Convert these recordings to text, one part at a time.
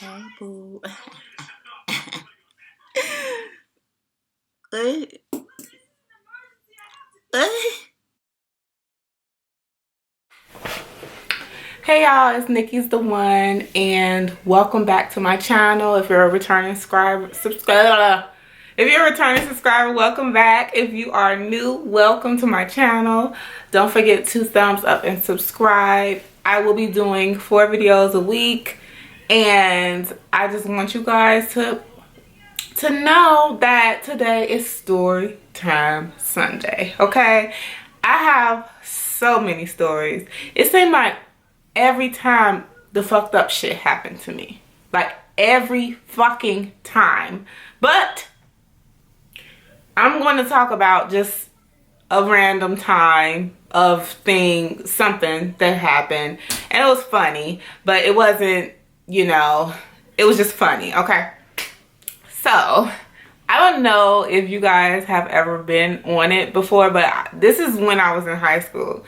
Hey, boo. Hey, hey. Hey y'all, it's Nikki's the One, and welcome back to my channel. If you're a returning subscriber, welcome back. If you are new, welcome to my channel. Don't forget to thumbs up and subscribe. I will be doing 4 videos a week, and I just want you guys to know that today is story time Sunday. Okay, I have so many stories. It seems like every time the fucked up shit happened to me, like every fucking time. But I'm going to talk about just a random time of something that happened, and it was funny, but it wasn't, it was just funny. Okay, so I don't know if you guys have ever been on it before, but this is when I was in high school,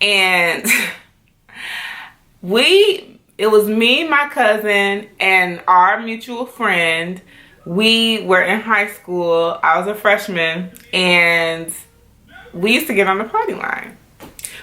and it was me, my cousin, and our mutual friend. We were in high school. I was a freshman, and we used to get on the party line.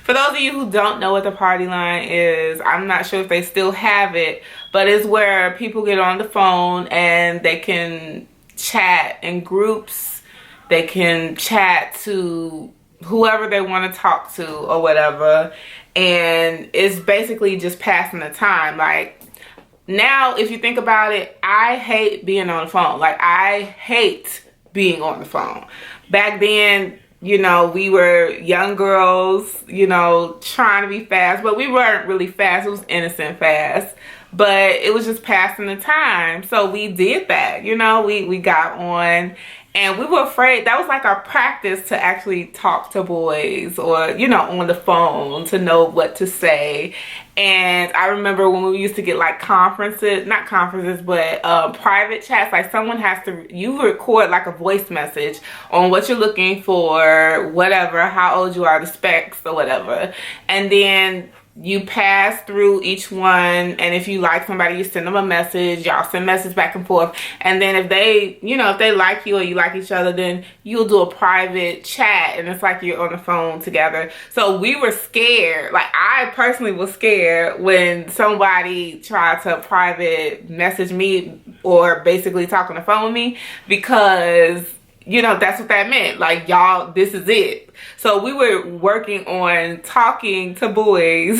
For those of you who don't know what the party line is, I'm not sure if they still have it, but it's where people get on the phone and they can chat in groups. They can chat to whoever they want to talk to or whatever, and it's basically just passing the time. Like, now if you think about it, I hate being on the phone. Like, I hate being on the phone. Back then, we were young girls, trying to be fast, but we weren't really fast. It was innocent fast, but it was just passing the time. So we did that, we got on, and we were afraid. That was like our practice to actually talk to boys, or, on the phone, to know what to say. And I remember when we used to get like not conferences, but private chats. Like, you record like a voice message on what you're looking for, whatever, how old you are, the specs or whatever. And then you pass through each one, and if you like somebody, you send them a message. Y'all send messages back and forth, and then if they like you or you like each other, then you'll do a private chat, and it's like you're on the phone together. So we were scared. Like, I personally was scared when somebody tried to private message me or basically talk on the phone with me, because that's what that meant. Like, y'all, this is it. So we were working on talking to boys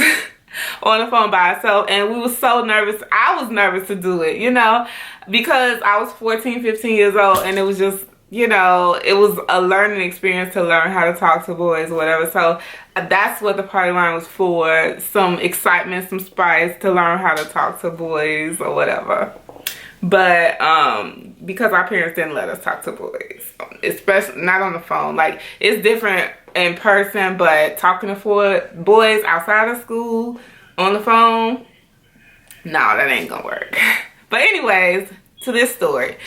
on the phone by ourselves, and we were so nervous. I was nervous to do it, because I was 14, 15 years old, and it was just, it was a learning experience to learn how to talk to boys or whatever. So that's what the party line was for. Some excitement, some spice, to learn how to talk to boys or whatever. But because our parents didn't let us talk to boys, especially not on the phone. Like, it's different in person, but talking to boys outside of school on the phone, no, that ain't gonna work. But anyways, to this story.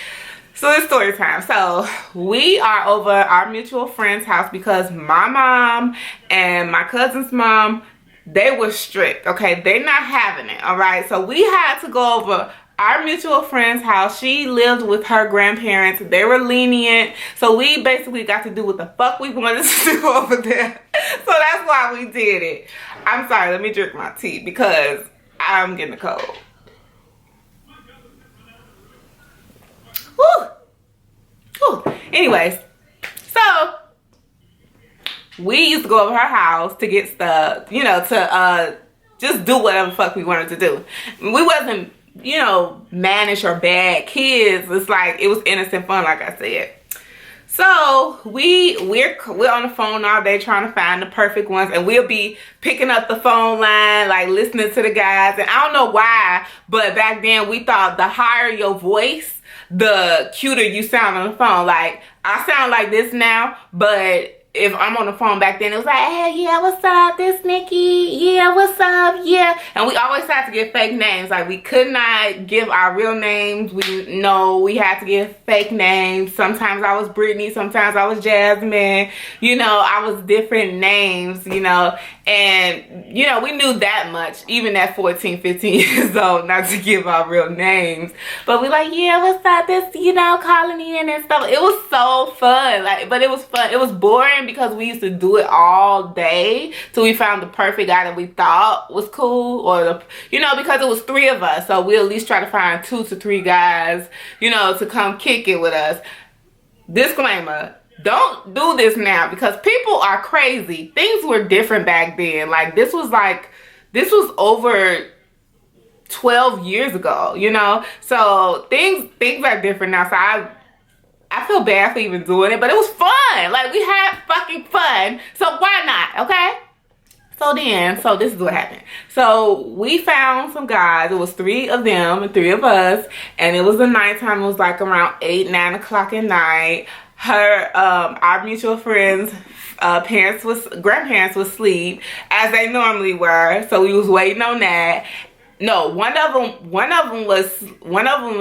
So it's story time. So we are over our mutual friend's house because my mom and my cousin's mom, they were strict. Okay, they're not having it. All right, so we had to go over our mutual friend's house. She lived with her grandparents. They were lenient, so we basically got to do what the fuck we wanted to do over there. So that's why we did it. I'm sorry, let me drink my tea because I'm getting a cold. Woo. Woo. Anyways, so we used to go over her house to get stuff, to just do whatever the fuck we wanted to do. We wasn't, mannish or bad kids. It's like, it was innocent fun, like I said. So we're on the phone all day trying to find the perfect ones, and we'll be picking up the phone line, like listening to the guys. And I don't know why, but back then we thought the higher your voice, the cuter you sound on the phone. Like, I sound like this now, but if I'm on the phone back then, it was like, hey, yeah, what's up? This Nikki. Yeah, what's up? Yeah. And we always had to get fake names. Like, we could not give our real names. We had to give fake names. Sometimes I was Brittany. Sometimes I was Jasmine. You know, I was different names, you know. And, you know, we knew that much, even at 14, 15 years old, not to give our real names. But we like, yeah, what's up? This, you know, calling in and stuff. It was so fun. Like, but it was fun. It was boring because we used to do it all day till we found the perfect guy that we thought was cool, or the, you know, because it was 3 of us, so we at least try to find 2 to 3 guys, you know, to come kick it with us. Disclaimer, don't do this now because people are crazy. Things were different back then. Like, this was over 12 years ago, you know, so things are different now. So I feel bad for even doing it, but it was fun. Like, we had fucking fun, so why not? Okay. So this is what happened. So we found some guys. It was 3 of them and 3 of us, and it was the nighttime. It was like around 8, 9 o'clock at night. Our mutual friends' grandparents was asleep as they normally were. So we was waiting on that. No, one of them was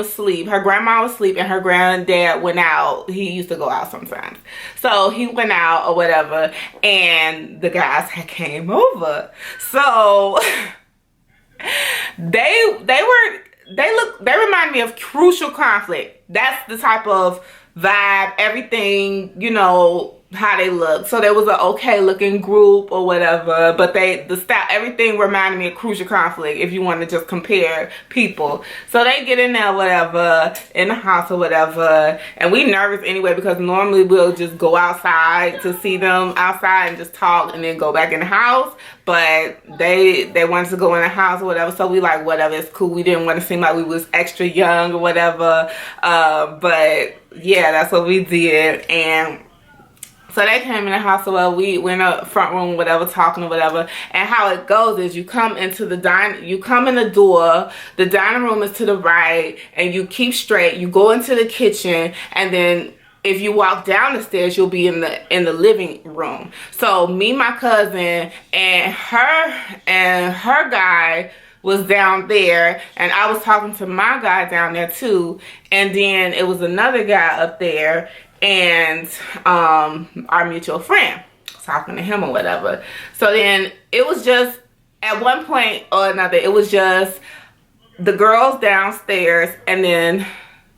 asleep. Her grandma was asleep, and her granddad went out. He used to go out sometimes. So he went out or whatever, and the guys had came over. So they remind me of Crucial Conflict. That's the type of vibe, everything, you know, how they look. So there was an okay looking group or whatever, but the style, everything reminded me of Crucial Conflict if you want to just compare people. So they get in there, whatever, in the house or whatever, and we nervous anyway because normally we'll just go outside to see them outside and just talk and then go back in the house. But they wanted to go in the house or whatever, so we like, whatever, it's cool. We didn't want to seem like we was extra young or whatever, but yeah, that's what we did. And so they came in the house, so well, we went up front room, whatever, talking or whatever. And how it goes is you come into you come in the door, the dining room is to the right, and you keep straight, you go into the kitchen, and then if you walk down the stairs, you'll be in the living room. So me, my cousin, and her guy was down there, and I was talking to my guy down there too, and then it was another guy up there, and our mutual friend, talking to him or whatever. So then it was just, at one point or another, it was just the girls downstairs and then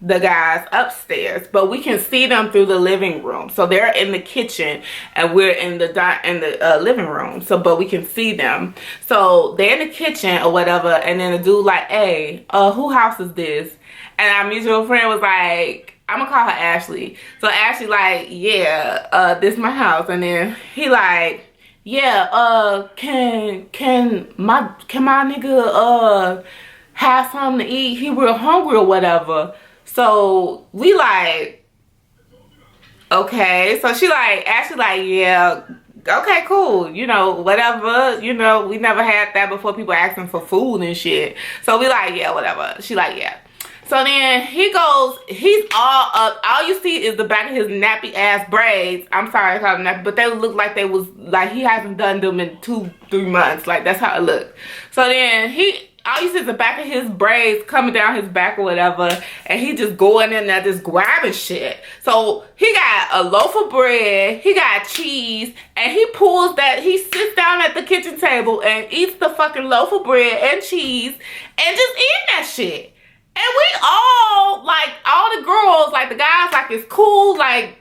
the guys upstairs, but we can see them through the living room. So they're in the kitchen and we're in the living room, so but we can see them. So they're in the kitchen or whatever, and then the dude like, hey, who house is this? And our mutual friend was like, I'm gonna call her Ashley. So Ashley like, yeah, this is my house. And then he like, yeah, can my nigga have something to eat? He real hungry or whatever. So we like, okay. So she like, Ashley like, yeah, okay, cool, you know, whatever, you know, we never had that before, people asking for food and shit. So we like, yeah, whatever. She like, yeah. So then he goes, he's all up. All you see is the back of his nappy ass braids. I'm sorry I call them nappy, but they look like they was, like he hasn't done them in 2-3 months. Like, that's how it looked. So then all you see is the back of his braids coming down his back or whatever, and he just going in there just grabbing shit. So he got a loaf of bread, he got cheese, and he sits down at the kitchen table and eats the fucking loaf of bread and cheese and just eating that shit. And we all, like, all the girls, like the guys, like, it's cool, like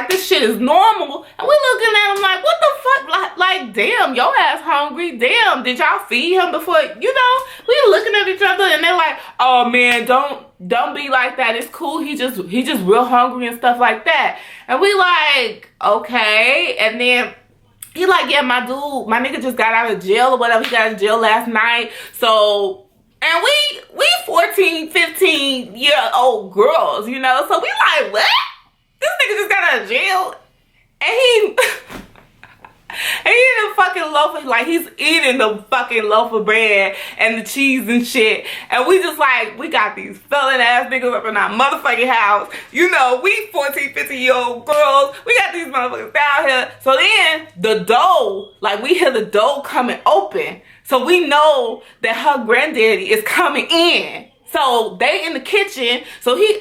this shit is normal. And we looking at him like, what the fuck? Like damn, your ass hungry. Damn, did y'all feed him before? You know, we looking at each other and they're like, oh man, don't be like that. It's cool. He just real hungry and stuff like that. And we like, okay. And then he like, yeah, my nigga just got out of jail or whatever. He got out of jail last night. So, and we 14, 15-year-old girls, you know? So we like, what? This nigga just got out of jail. And And he eating a fucking loaf of, like, he's eating the fucking loaf of bread and the cheese and shit. And we just like, we got these felon ass niggas up in our motherfucking house. You know, we 14, 15-year-old girls. We got these motherfuckers down here. So then the door, like, we hear the door coming open. So we know that her granddaddy is coming in. So they in the kitchen. So we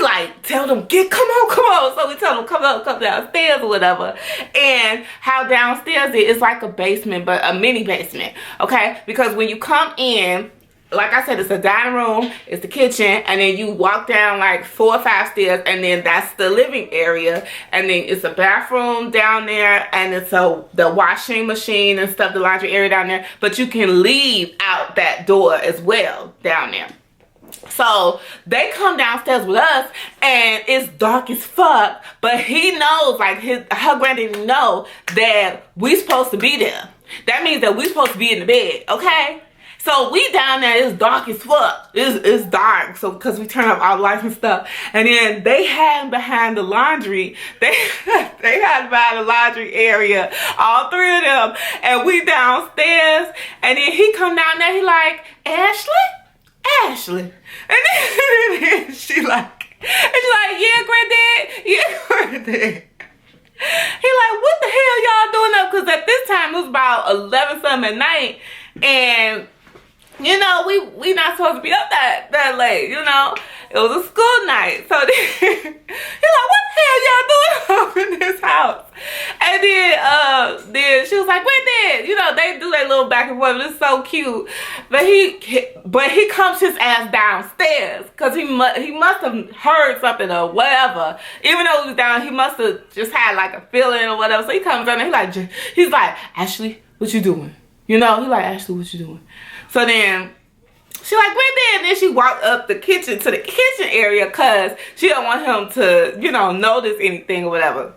like tell them, come on. So we tell them, come downstairs or whatever. And how downstairs it's like a basement, but a mini basement. Okay? Because when you come in, like I said, it's a dining room, it's the kitchen, and then you walk down like 4 or 5 stairs, and then that's the living area, and then it's a bathroom down there, and it's the washing machine and stuff, the laundry area down there, but you can leave out that door as well down there. So they come downstairs with us, and it's dark as fuck, but he knows, like her granddaddy know that we supposed to be there. That means that we supposed to be in the bed, okay? So we down there, it's dark as fuck. It's dark, so because we turn up our lights and stuff. And then they had behind the laundry, they had behind the laundry area, all 3 of them. And we downstairs, and then he come down there, he like, Ashley. And then she like, yeah, granddad. He like, what the hell y'all doing up? Because at this time, it was about 11 something at night. And you know, we not supposed to be up that late, you know. It was a school night. So then, he's like, what the hell y'all doing up in this house? And then she was like, granddad, you know, they do that little back and forth. It's so cute. But he comes his ass downstairs because he must have heard something or whatever. Even though he was down, he must have just had like a feeling or whatever. So he comes down and he's like, Ashley, what you doing? You know, he like, Ashley, what you doing? So then she like, granddad, and then she walked up the kitchen to the kitchen area because she don't want him to, you know, notice anything or whatever.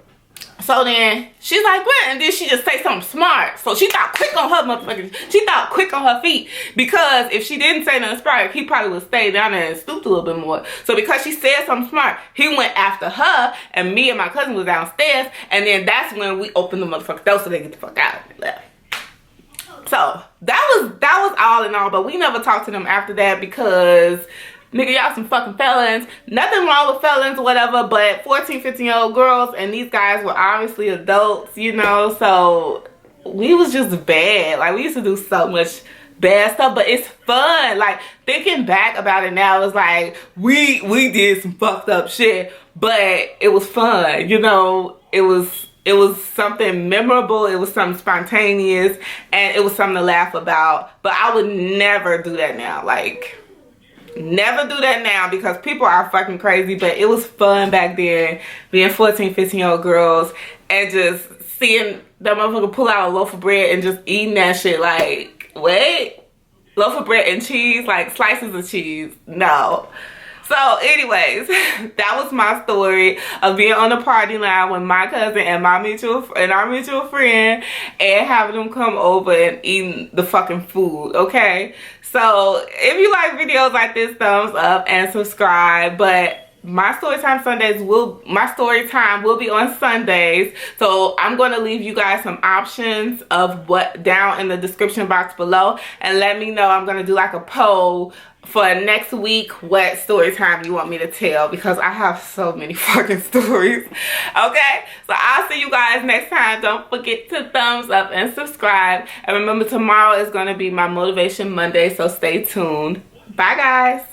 So then she's like, what? And then she just say something smart. So she thought quick on her motherfucking, she thought quick on her feet, because if she didn't say nothing smart, he probably would stay down there and stooped a little bit more. So because she said something smart, he went after her, and me and my cousin was downstairs, and then that's when we opened the motherfucking door so they get the fuck out and left. So that was all in all, but we never talked to them after that because, nigga, y'all some fucking felons. Nothing wrong with felons or whatever, but 14, 15-year-old girls, and these guys were obviously adults, you know, so we was just bad. Like, we used to do so much bad stuff, but it's fun. Like, thinking back about it now, it's like, we did some fucked up shit, but it was fun, you know. It was something memorable, it was something spontaneous, and it was something to laugh about. But I would never do that now. Like, never do that now, because people are fucking crazy. But it was fun back then, being 14, 15-year-old girls, and just seeing that motherfucker pull out a loaf of bread and just eating that shit. Like, wait, loaf of bread and cheese, like slices of cheese, no. So anyways, that was my story of being on the party line with my cousin and our mutual friend, and having them come over and eating the fucking food, okay? So if you like videos like this, thumbs up and subscribe. But my story time will be on Sundays, so I'm going to leave you guys some options of what down in the description box below, and let me know. I'm going to do like a poll for next week what story time you want me to tell, because I have so many fucking stories. Okay, so I'll see you guys next time. Don't forget to thumbs up and subscribe, and remember, tomorrow is going to be my Motivation Monday, so stay tuned. Bye guys.